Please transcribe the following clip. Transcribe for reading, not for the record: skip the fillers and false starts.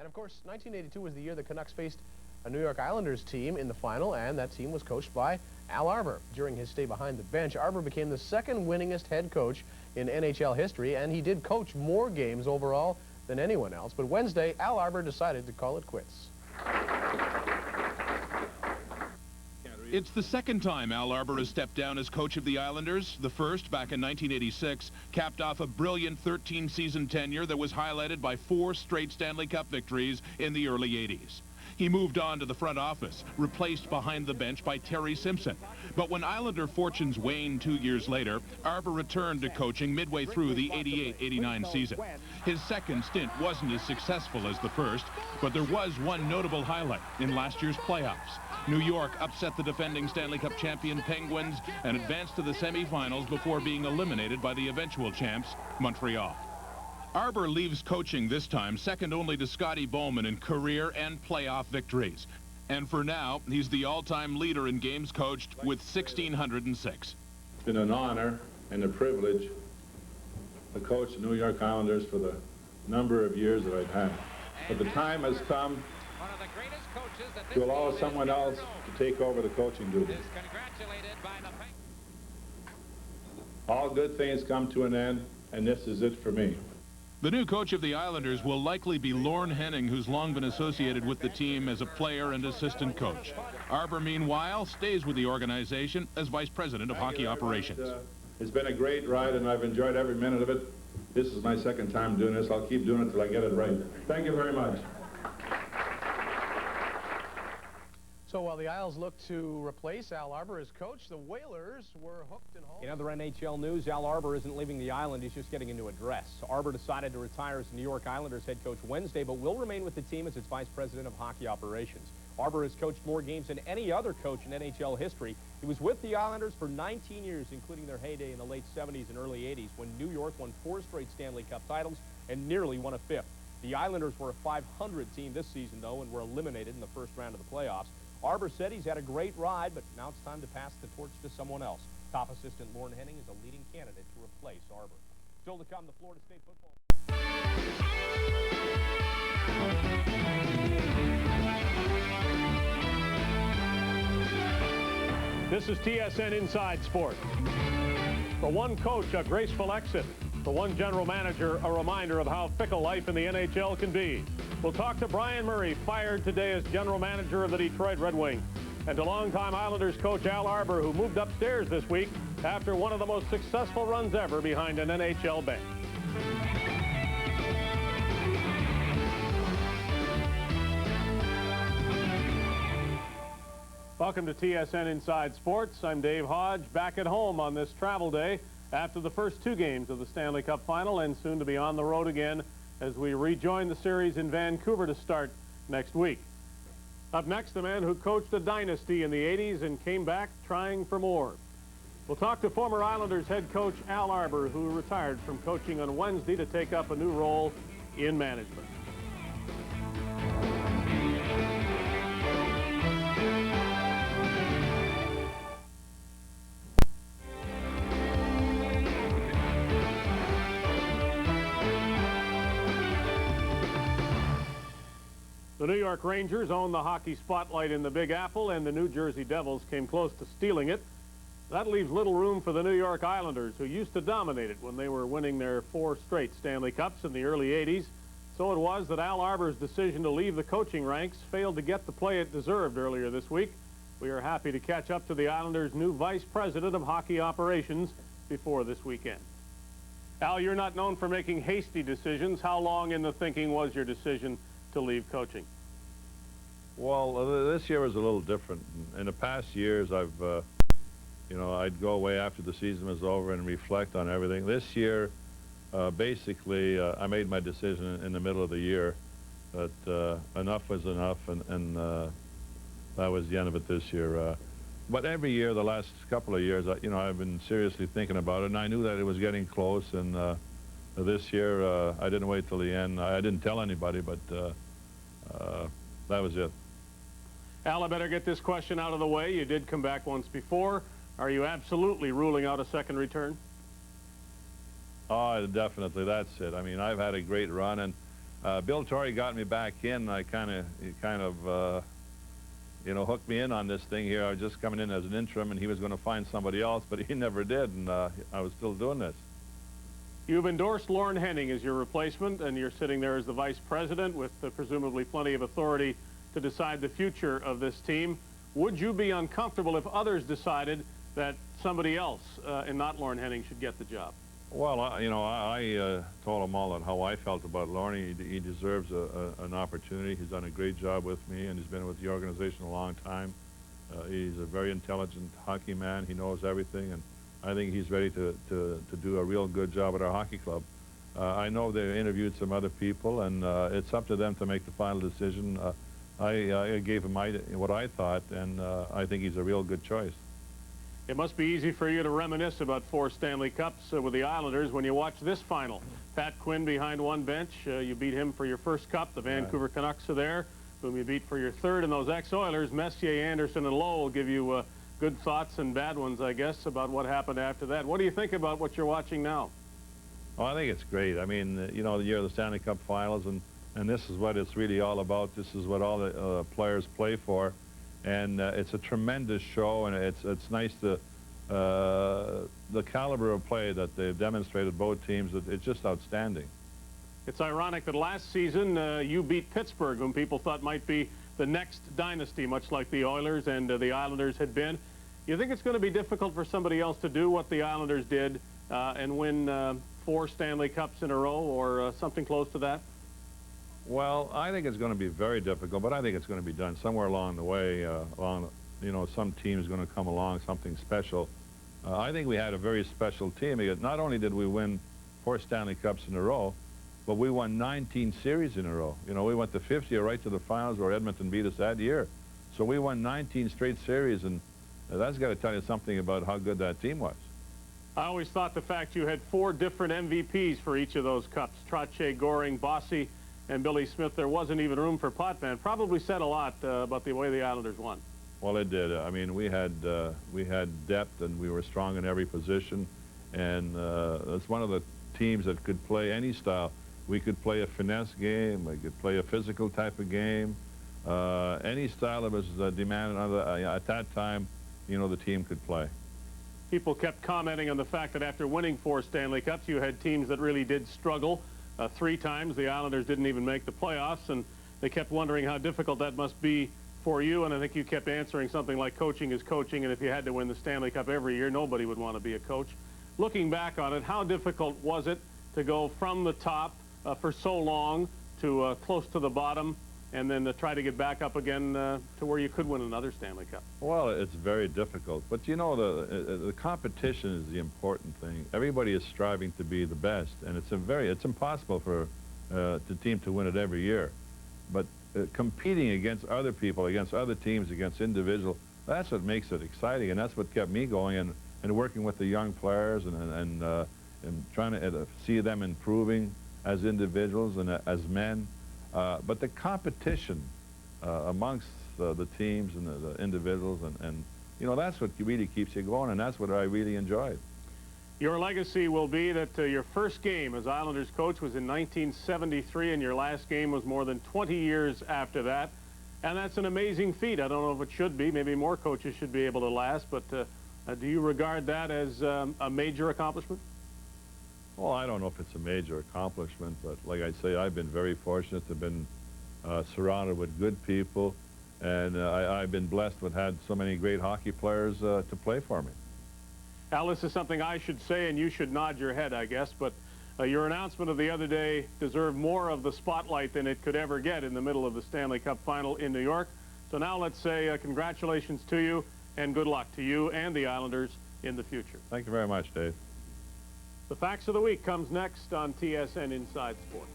And of course, 1982 was the year the Canucks faced a New York Islanders team in the final, and that team was coached by Al Arbour. During his stay behind the bench, Arbour became the second winningest head coach in NHL history, and he did coach more games overall than anyone else. But Wednesday, Al Arbour decided to call it quits. It's the second time Al Arbour has stepped down as coach of the Islanders. The first, back in 1986, capped off a brilliant 13-season tenure that was highlighted by 4 straight Stanley Cup victories in the early 80s. He moved on to the front office, replaced behind the bench by Terry Simpson. But when Islander fortunes waned 2 years later, Arbour returned to coaching midway through the 88-89 season. His second stint wasn't as successful as the first, but there was one notable highlight in last year's playoffs. New York upset the defending Stanley Cup champion Penguins and advanced to the semifinals before being eliminated by the eventual champs, Montreal. Arbour leaves coaching this time second only to Scotty Bowman in career and playoff victories. And for now, he's the all-time leader in games coached with 1,606. It's been an honor and a privilege to coach the New York Islanders for the number of years that I've had. But the time has come to allow someone else to take over the coaching duties. All good things come to an end, and this is it for me. The new coach of the Islanders will likely be Lorne Henning, who's long been associated with the team as a player and assistant coach. Arbour, meanwhile, stays with the organization as vice president of hockey operations. It's been a great ride, and I've enjoyed every minute of it. This is my second time doing this. I'll keep doing it until I get it right. Thank you very much. So while the Isles look to replace Al Arbour as coach, the Whalers were hooked and hauled. In other NHL news, Al Arbour isn't leaving the island. He's just getting a new address. Arbour decided to retire as the New York Islanders head coach Wednesday, but will remain with the team as its vice president of hockey operations. Arbour has coached more games than any other coach in NHL history. He was with the Islanders for 19 years, including their heyday in the late 70s and early 80s, when New York won 4 straight Stanley Cup titles and nearly won a 5th. The Islanders were a 500 team this season, though, and were eliminated in the first round of the playoffs. Arbour said he's had a great ride, but now it's time to pass the torch to someone else. Top assistant Lorne Henning is a leading candidate to replace Arbour. Still to come, the Florida State football. This is TSN Inside Sport. For one coach, a graceful exit. For one general manager, a reminder of how fickle life in the NHL can be. We'll talk to Brian Murray, fired today as general manager of the Detroit Red Wings, and to longtime Islanders coach Al Arbour, who moved upstairs this week after one of the most successful runs ever behind an NHL bench. Welcome to TSN Inside Sports. I'm Dave Hodge, back at home on this travel day after the first 2 games of the Stanley Cup Final, and soon to be on the road again as we rejoin the series in Vancouver to start next week. Up next, the man who coached a dynasty in the 80s and came back trying for more. We'll talk to former Islanders head coach Al Arbour, who retired from coaching on Wednesday to take up a new role in management. The New York Rangers own the hockey spotlight in the Big Apple, and the New Jersey Devils came close to stealing it. That leaves little room for the New York Islanders, who used to dominate it when they were winning their 4 straight Stanley Cups in the early 80s. So it was that Al Arbour's decision to leave the coaching ranks failed to get the play it deserved earlier this week. We are happy to catch up to the Islanders' new vice president of hockey operations before this weekend. Al, you're not known for making hasty decisions. How long in the thinking was your decision to leave coaching? Well, this year was a little different. In the past years, I'd go away after the season was over and reflect on everything. This year, basically, I made my decision in the middle of the year that enough was enough, and that was the end of it this year. But every year, the last couple of years, I've been seriously thinking about it, and I knew that it was getting close, and this year, I didn't wait till the end. I didn't tell anybody, but that was it. Al, I better get this question out of the way. You did come back once before. Are you absolutely ruling out a second return? Oh, definitely. That's it. I mean, I've had a great run, and Bill Torrey got me back in. He kind of you know, hooked me in on this thing here. I was just coming in as an interim, and he was going to find somebody else, but he never did, and I was still doing this. You've endorsed Lorne Henning as your replacement, and you're sitting there as the vice president with presumably plenty of authority to decide the future of this team. Would you be uncomfortable if others decided that somebody else and not Lorne Henning should get the job? Well, you know, I told him all that how I felt about Lorne. He deserves an opportunity. He's done a great job with me, and he's been with the organization a long time. He's a very intelligent hockey man. He knows everything, and I think he's ready to do a real good job at our hockey club. I know they interviewed some other people, and it's up to them to make the final decision. I gave him what I thought, and I think he's a real good choice. It must be easy for you to reminisce about 4 Stanley Cups with the Islanders when you watch this final. Pat Quinn behind one bench. You beat him for your first cup. The Vancouver Canucks are there, whom you beat for your third. And those ex-Oilers, Messier, Anderson, and Lowe, give you good thoughts and bad ones, I guess, about what happened after that. What do you think about what you're watching now? Well, I think it's great. I mean, you know, the year of the Stanley Cup Finals, and this is what it's really all about. This is what all the players play for. And it's a tremendous show, and it's nice to the caliber of play that they've demonstrated, both teams. It's just outstanding. It's ironic that last season you beat Pittsburgh, whom people thought might be the next dynasty, much like the Oilers and the Islanders had been. You think it's going to be difficult for somebody else to do what the Islanders did and win 4 Stanley Cups in a row, or something close to that? Well, I think it's going to be very difficult, but I think it's going to be done somewhere along the way. You know, some team's going to come along, something special. I think we had a very special team. Not only did we win 4 Stanley Cups in a row, but we won 19 series in a row. You know, we went to 50 right to the finals where Edmonton beat us that year. So we won 19 straight series, and that's got to tell you something about how good that team was. I always thought the fact you had 4 different MVPs for each of those cups, Trottier, Goring, Bossy, and Billy Smith, there wasn't even room for Potvin. Probably said a lot about the way the Islanders won. Well, it did. I mean, we had depth, and we were strong in every position, and that's one of the teams that could play any style. We could play a finesse game. We could play a physical type of game. Any style that was demanded at that time, you know, the team could play. People kept commenting on the fact that after winning 4 Stanley Cups, you had teams that really did struggle. 3 times the Islanders didn't even make the playoffs, and they kept wondering how difficult that must be for you. And I think you kept answering something like coaching is coaching, and if you had to win the Stanley Cup every year, nobody would want to be a coach. Looking back on it, how difficult was it to go from the top for so long to close to the bottom, and then to try to get back up again to where you could win another Stanley Cup? Well, it's very difficult, but you know, the competition is the important thing. Everybody is striving to be the best, and it's impossible for the team to win it every year. But competing against other people, against other teams, against individuals, that's what makes it exciting, and that's what kept me going, and working with the young players and trying to see them improving as individuals and as men. But the competition amongst the teams and the individuals, and you know, that's what really keeps you going, and that's what I really enjoyed. Your legacy will be that your first game as Islanders coach was in 1973, and your last game was more than 20 years after that. And that's an amazing feat. I don't know if it should be. Maybe more coaches should be able to last, but do you regard that as a major accomplishment? Well, I don't know if it's a major accomplishment, but like I say, I've been very fortunate to have been surrounded with good people, and I've been blessed with had so many great hockey players to play for me. Al, this is something I should say, and you should nod your head, I guess, but your announcement of the other day deserved more of the spotlight than it could ever get in the middle of the Stanley Cup final in New York. So now let's say congratulations to you, and good luck to you and the Islanders in the future. Thank you very much, Dave. The Facts of the Week comes next on TSN Inside Sports.